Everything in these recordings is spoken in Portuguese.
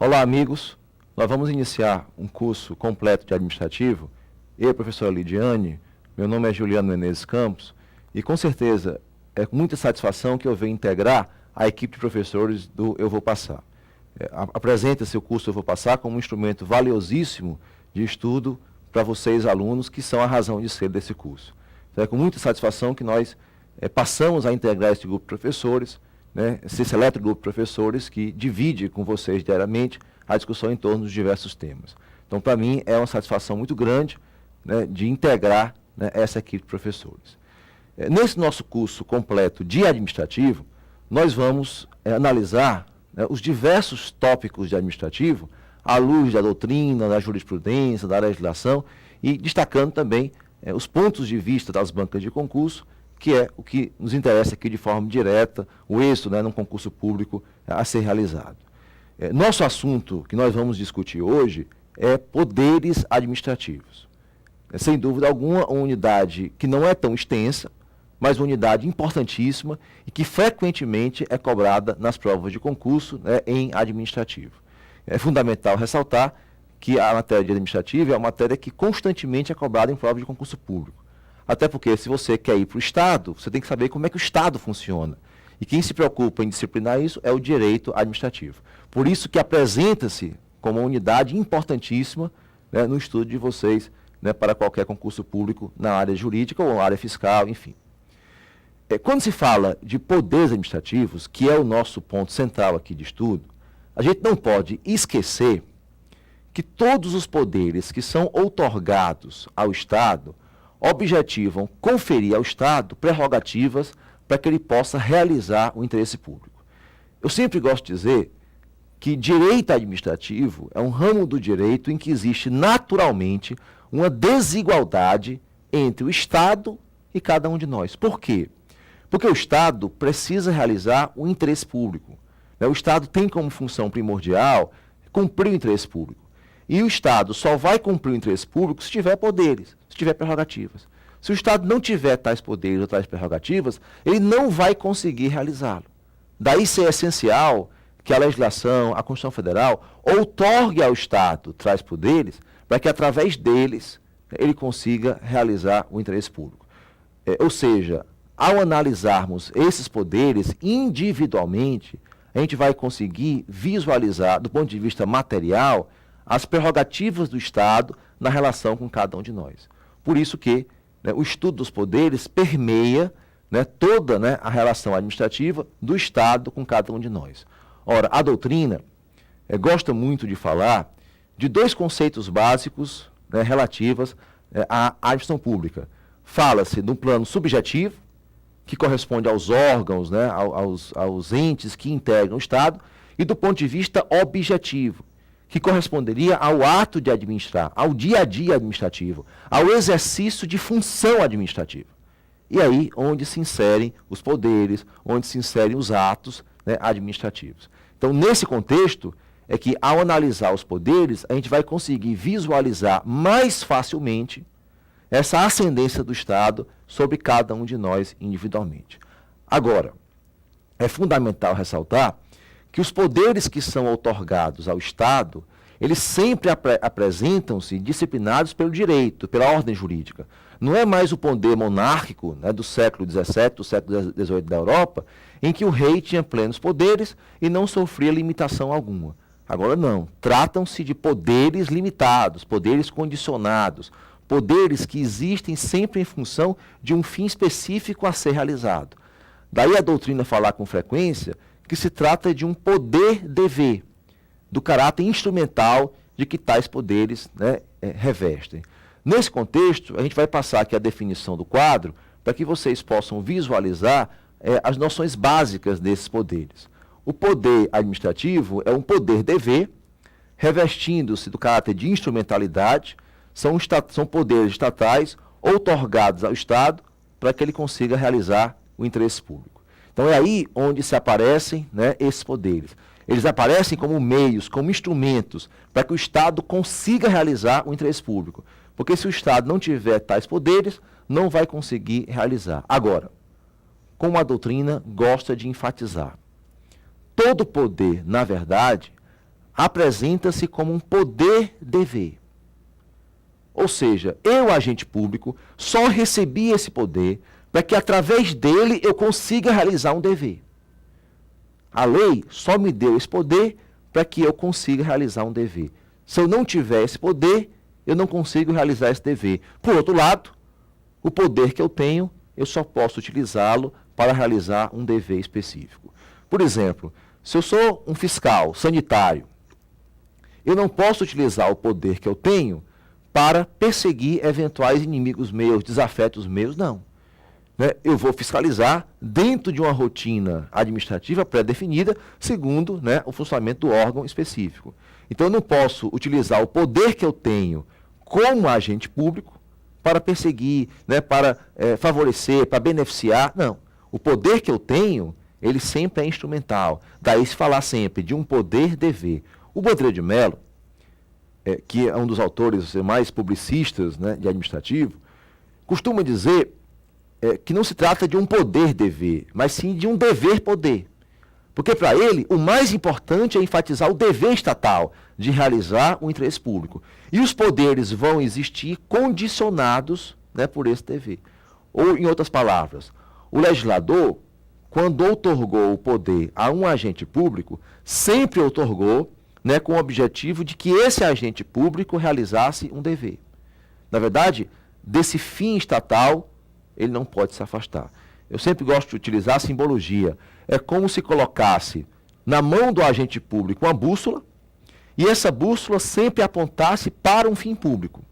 Olá, amigos. Nós vamos iniciar um curso completo de administrativo. Eu, professora Lidiane, meu nome é Juliano Menezes Campos, e com certeza é com muita satisfação que eu venho integrar a equipe de professores do Eu Vou Passar. Apresenta-se o curso Eu Vou Passar como um instrumento valiosíssimo de estudo para vocês, alunos, que são a razão de ser desse curso. Então, é com muita satisfação que nós passamos a integrar esse grupo de professores, esse seleto grupo de professores que divide com vocês diariamente a discussão em torno dos diversos temas. Então, para mim, é uma satisfação muito grande de integrar essa equipe de professores. Nesse nosso curso completo de administrativo, nós vamos analisar os diversos tópicos de administrativo à luz da doutrina, da jurisprudência, da legislação e destacando também os pontos de vista das bancas de concurso, que é o que nos interessa aqui de forma direta, o êxito num concurso público a ser realizado. Nosso assunto que nós vamos discutir hoje é poderes administrativos. Sem dúvida alguma, uma unidade que não é tão extensa, mas uma unidade importantíssima e que frequentemente é cobrada nas provas de concurso em administrativo. É fundamental ressaltar que a matéria de administrativo é uma matéria que constantemente é cobrada em prova de concurso público. Até porque, se você quer ir para o Estado, você tem que saber como é que o Estado funciona. E quem se preocupa em disciplinar isso é o direito administrativo. Por isso que apresenta-se como uma unidade importantíssima no estudo de vocês para qualquer concurso público na área jurídica ou na área fiscal, enfim. Quando se fala de poderes administrativos, que é o nosso ponto central aqui de estudo, a gente não pode esquecer que todos os poderes que são outorgados ao Estado objetivam conferir ao Estado prerrogativas para que ele possa realizar o interesse público. Eu sempre gosto de dizer que direito administrativo é um ramo do direito em que existe naturalmente uma desigualdade entre o Estado e cada um de nós. Por quê? Porque o Estado precisa realizar o interesse público. O Estado tem como função primordial cumprir o interesse público. E o Estado só vai cumprir o interesse público se tiver poderes, se tiver prerrogativas. Se o Estado não tiver tais poderes ou tais prerrogativas, ele não vai conseguir realizá-lo. Daí ser essencial que a legislação, a Constituição Federal, outorgue ao Estado tais poderes para que, através deles, ele consiga realizar o interesse público. Ou seja, ao analisarmos esses poderes individualmente, a gente vai conseguir visualizar, do ponto de vista material, as prerrogativas do Estado na relação com cada um de nós. Por isso que o estudo dos poderes permeia toda a relação administrativa do Estado com cada um de nós. Ora, a doutrina gosta muito de falar de dois conceitos básicos relativos à administração pública. Fala-se do plano subjetivo, que corresponde aos órgãos, aos entes que integram o Estado, e do ponto de vista objetivo, que corresponderia ao ato de administrar, ao dia a dia administrativo, ao exercício de função administrativa. E aí, onde se inserem os poderes, onde se inserem os atos administrativos. Então, nesse contexto, é que ao analisar os poderes, a gente vai conseguir visualizar mais facilmente essa ascendência do Estado sobre cada um de nós individualmente. Agora, é fundamental ressaltar que os poderes que são outorgados ao Estado, eles sempre apresentam-se disciplinados pelo direito, pela ordem jurídica. Não é mais o poder monárquico do século XVII, do século XVIII da Europa, em que o rei tinha plenos poderes e não sofria limitação alguma. Agora não, tratam-se de poderes limitados, poderes condicionados, poderes que existem sempre em função de um fim específico a ser realizado. Daí a doutrina falar com frequência que se trata de um poder-dever, do caráter instrumental de que tais poderes revestem. Nesse contexto, a gente vai passar aqui a definição do quadro para que vocês possam visualizar as noções básicas desses poderes. O poder administrativo é um poder-dever, revestindo-se do caráter de instrumentalidade. São poderes estatais outorgados ao Estado para que ele consiga realizar o interesse público. Então é aí onde se aparecem esses poderes. Eles aparecem como meios, como instrumentos, para que o Estado consiga realizar o interesse público. Porque se o Estado não tiver tais poderes, não vai conseguir realizar. Agora, como a doutrina gosta de enfatizar, todo poder, na verdade, apresenta-se como um poder-dever. Ou seja, eu, agente público, só recebi esse poder para que através dele eu consiga realizar um dever. A lei só me deu esse poder para que eu consiga realizar um dever. Se eu não tiver esse poder, eu não consigo realizar esse dever. Por outro lado, o poder que eu tenho, eu só posso utilizá-lo para realizar um dever específico. Por exemplo, se eu sou um fiscal sanitário, eu não posso utilizar o poder que eu tenho para perseguir eventuais inimigos meus, desafetos meus, não. Eu vou fiscalizar dentro de uma rotina administrativa pré-definida, segundo o funcionamento do órgão específico. Então, eu não posso utilizar o poder que eu tenho como agente público para perseguir, para favorecer, para beneficiar. Não. O poder que eu tenho, ele sempre é instrumental. Daí se falar sempre de um poder-dever. O Baudrillard de Mello, que é um dos autores mais publicistas de administrativo, costuma dizer que não se trata de um poder-dever, mas sim de um dever-poder. Porque para ele, o mais importante é enfatizar o dever estatal de realizar o interesse público. E os poderes vão existir condicionados por esse dever. Ou, em outras palavras, o legislador, quando outorgou o poder a um agente público, sempre outorgou com o objetivo de que esse agente público realizasse um dever. Na verdade, desse fim estatal, ele não pode se afastar. Eu sempre gosto de utilizar a simbologia. É como se colocasse na mão do agente público uma bússola, e essa bússola sempre apontasse para um fim público.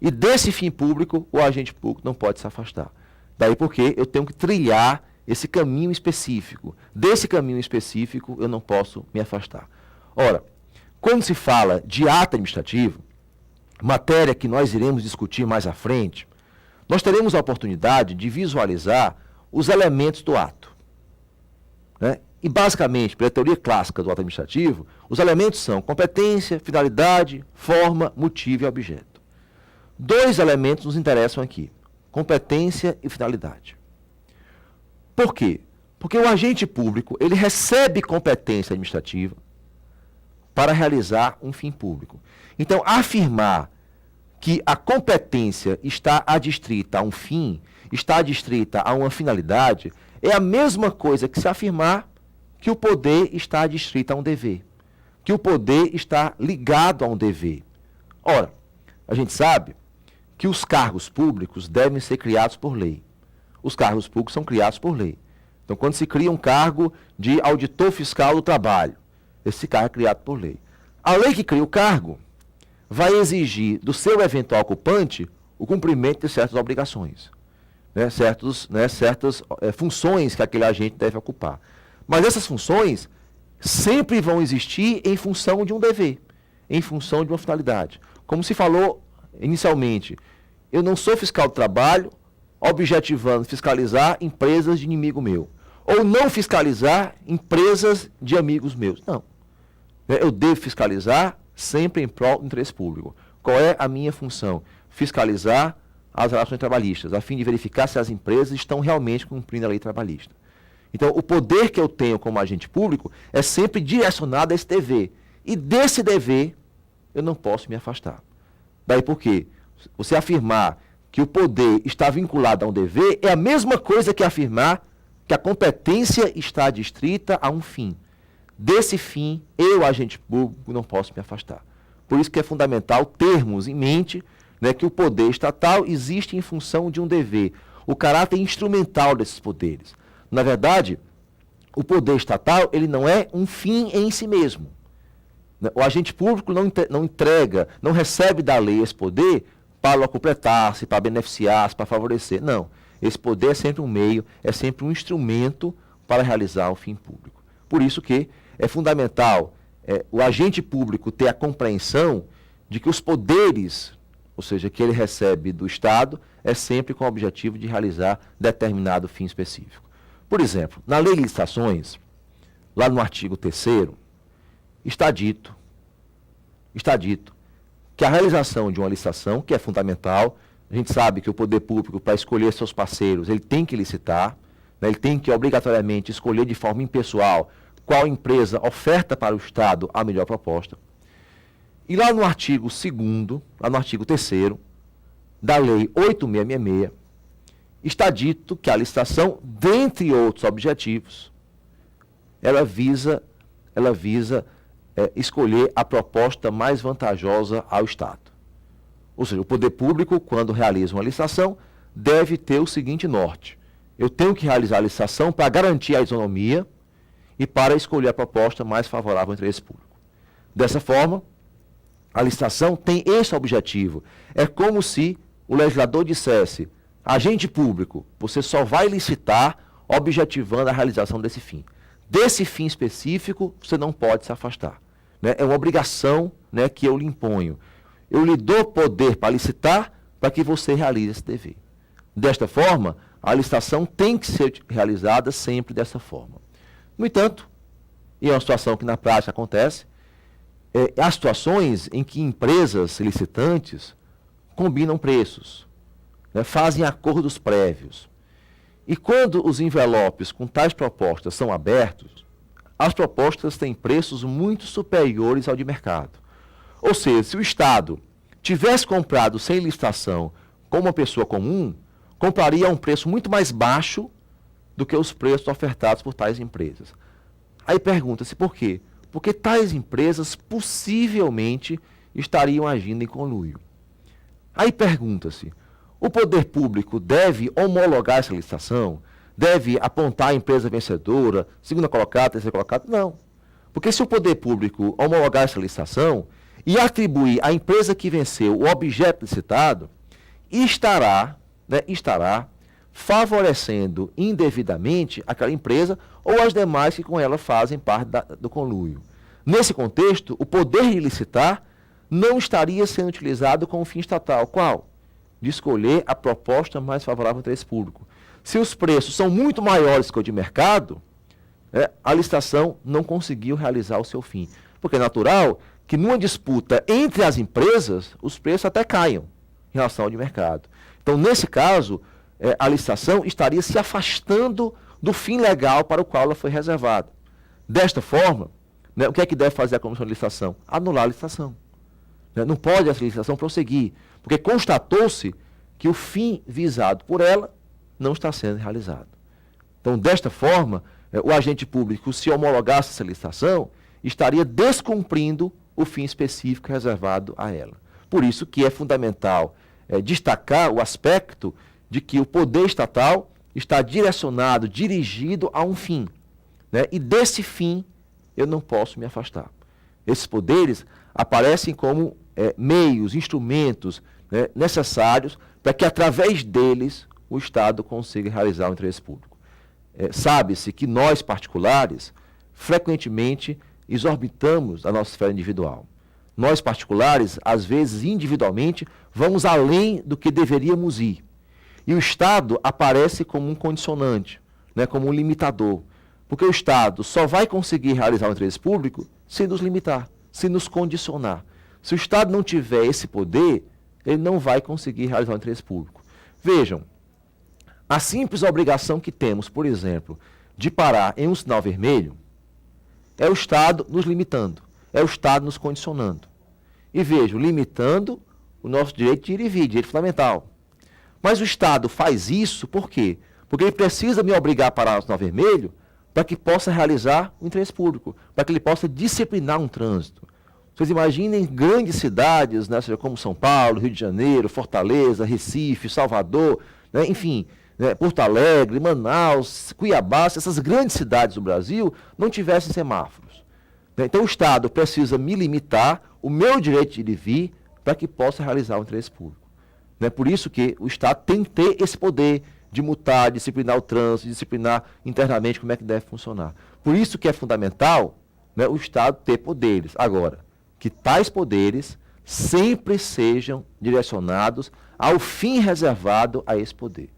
E desse fim público, o agente público não pode se afastar. Daí porque eu tenho que trilhar esse caminho específico. Desse caminho específico, eu não posso me afastar. Ora, quando se fala de ato administrativo, matéria que nós iremos discutir mais à frente, nós teremos a oportunidade de visualizar os elementos do ato. E, basicamente, pela teoria clássica do ato administrativo, os elementos são competência, finalidade, forma, motivo e objeto. Dois elementos nos interessam aqui: competência e finalidade. Por quê? Porque o agente público, ele recebe competência administrativa para realizar um fim público. Então, afirmar que a competência está adstrita a um fim, está adstrita a uma finalidade, é a mesma coisa que se afirmar que o poder está adstrito a um dever, que o poder está ligado a um dever. Ora, a gente sabe que os cargos públicos devem ser criados por lei. Os cargos públicos são criados por lei. Então, quando se cria um cargo de auditor fiscal do trabalho, esse cargo é criado por lei. A lei que cria o cargo vai exigir do seu eventual ocupante o cumprimento de certas obrigações, certas funções que aquele agente deve ocupar. Mas essas funções sempre vão existir em função de um dever, em função de uma finalidade. Como se falou inicialmente, eu não sou fiscal do trabalho objetivando fiscalizar empresas de inimigo meu, ou não fiscalizar empresas de amigos meus. Não. Eu devo fiscalizar sempre em prol do interesse público. Qual é a minha função? Fiscalizar as relações trabalhistas, a fim de verificar se as empresas estão realmente cumprindo a lei trabalhista. Então, o poder que eu tenho como agente público é sempre direcionado a esse dever. E desse dever, eu não posso me afastar. Daí porque você afirmar que o poder está vinculado a um dever é a mesma coisa que afirmar que a competência está adstrita a um fim. Desse fim, eu, agente público, não posso me afastar. Por isso que é fundamental termos em mente que o poder estatal existe em função de um dever, o caráter instrumental desses poderes. Na verdade, o poder estatal ele não é um fim em si mesmo. O agente público não entrega, não recebe da lei esse poder para completar-se, para beneficiar-se, para favorecer. Não. Esse poder é sempre um meio, é sempre um instrumento para realizar o fim público. Por isso que é fundamental o agente público ter a compreensão de que os poderes, ou seja, que ele recebe do Estado, é sempre com o objetivo de realizar determinado fim específico. Por exemplo, na lei de licitações, lá no artigo 3º, está dito que a realização de uma licitação, que é fundamental, a gente sabe que o poder público, para escolher seus parceiros, ele tem que licitar, ele tem que obrigatoriamente escolher de forma impessoal qual empresa oferta para o Estado a melhor proposta. E lá no artigo 2º, lá no artigo 3º, da Lei 8.666, está dito que a licitação, dentre outros objetivos, ela visa escolher a proposta mais vantajosa ao Estado. Ou seja, o poder público, quando realiza uma licitação, deve ter o seguinte norte: eu tenho que realizar a licitação para garantir a isonomia e para escolher a proposta mais favorável ao interesse público. Dessa forma, a licitação tem esse objetivo. É como se o legislador dissesse: agente público, você só vai licitar objetivando a realização desse fim. Desse fim específico, você não pode se afastar. Né? É uma obrigação, né, que eu lhe imponho. Eu lhe dou poder para licitar para que você realize esse dever. Desta forma, a licitação tem que ser realizada sempre dessa forma. No entanto, e é uma situação que na prática acontece, há situações em que empresas licitantes combinam preços, né, fazem acordos prévios. E quando os envelopes com tais propostas são abertos, as propostas têm preços muito superiores ao de mercado. Ou seja, se o Estado tivesse comprado sem licitação com uma pessoa comum, compraria a um preço muito mais baixo do que os preços ofertados por tais empresas. Aí pergunta-se por quê? Porque tais empresas possivelmente estariam agindo em conluio. Aí pergunta-se, o poder público deve homologar essa licitação? Deve apontar a empresa vencedora, segunda colocada, terceira colocada? Não. Porque se o poder público homologar essa licitação e atribuir à empresa que venceu o objeto licitado, estará favorecendo indevidamente aquela empresa ou as demais que com ela fazem parte do conluio. Nesse contexto, o poder de licitar não estaria sendo utilizado com o fim estatal. Qual? De escolher a proposta mais favorável ao interesse público. Se os preços são muito maiores que o de mercado, a licitação não conseguiu realizar o seu fim. Porque é natural que numa disputa entre as empresas, os preços até caiam em relação ao de mercado. Então, nesse caso, a licitação estaria se afastando do fim legal para o qual ela foi reservada. Desta forma, o que é que deve fazer a comissão de licitação? Anular a licitação. Não pode essa licitação prosseguir, porque constatou-se que o fim visado por ela não está sendo realizado. Então, desta forma, o agente público, se homologasse essa licitação, estaria descumprindo o fim específico reservado a ela. Por isso que é fundamental destacar o aspecto de que o poder estatal está direcionado, dirigido a um fim. Né? E desse fim eu não posso me afastar. Esses poderes aparecem como meios, instrumentos, né, necessários para que através deles o Estado consiga realizar o interesse público. Sabe-se que nós, particulares, frequentemente exorbitamos a nossa esfera individual. Nós, particulares, às vezes, individualmente, vamos além do que deveríamos ir. E o Estado aparece como um condicionante, né, como um limitador. Porque o Estado só vai conseguir realizar o interesse público se nos limitar, se nos condicionar. Se o Estado não tiver esse poder, ele não vai conseguir realizar o interesse público. Vejam, a simples obrigação que temos, por exemplo, de parar em um sinal vermelho, é o Estado nos limitando, é o Estado nos condicionando. E vejo, limitando o nosso direito de ir e vir, direito fundamental. Mas o Estado faz isso por quê? Porque ele precisa me obrigar a parar no sinal vermelho para que possa realizar o interesse público, para que ele possa disciplinar um trânsito. Vocês imaginem grandes cidades, né, como São Paulo, Rio de Janeiro, Fortaleza, Recife, Salvador, né, enfim, né, Porto Alegre, Manaus, Cuiabá, se essas grandes cidades do Brasil não tivessem semáforos. Né, então o Estado precisa me limitar o meu direito de ir e vir para que possa realizar o interesse público. Né, por isso que o Estado tem que ter esse poder de multar, disciplinar o trânsito, disciplinar internamente como é que deve funcionar. Por isso que é fundamental, né, o Estado ter poderes. Agora, que tais poderes sempre sejam direcionados ao fim reservado a esse poder.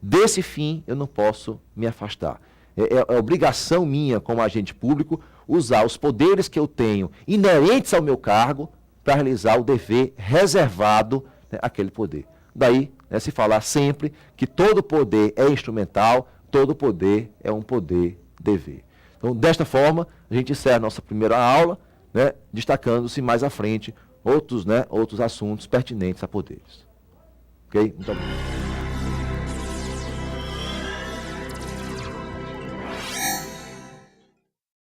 Desse fim eu não posso me afastar. É obrigação minha, como agente público, usar os poderes que eu tenho inerentes ao meu cargo para realizar o dever reservado, né, àquele poder. Daí, né, se falar sempre que todo poder é instrumental, todo poder é um poder-dever. Então, desta forma, a gente encerra a nossa primeira aula, né, destacando-se mais à frente outros assuntos pertinentes a poderes. Ok? Muito obrigado.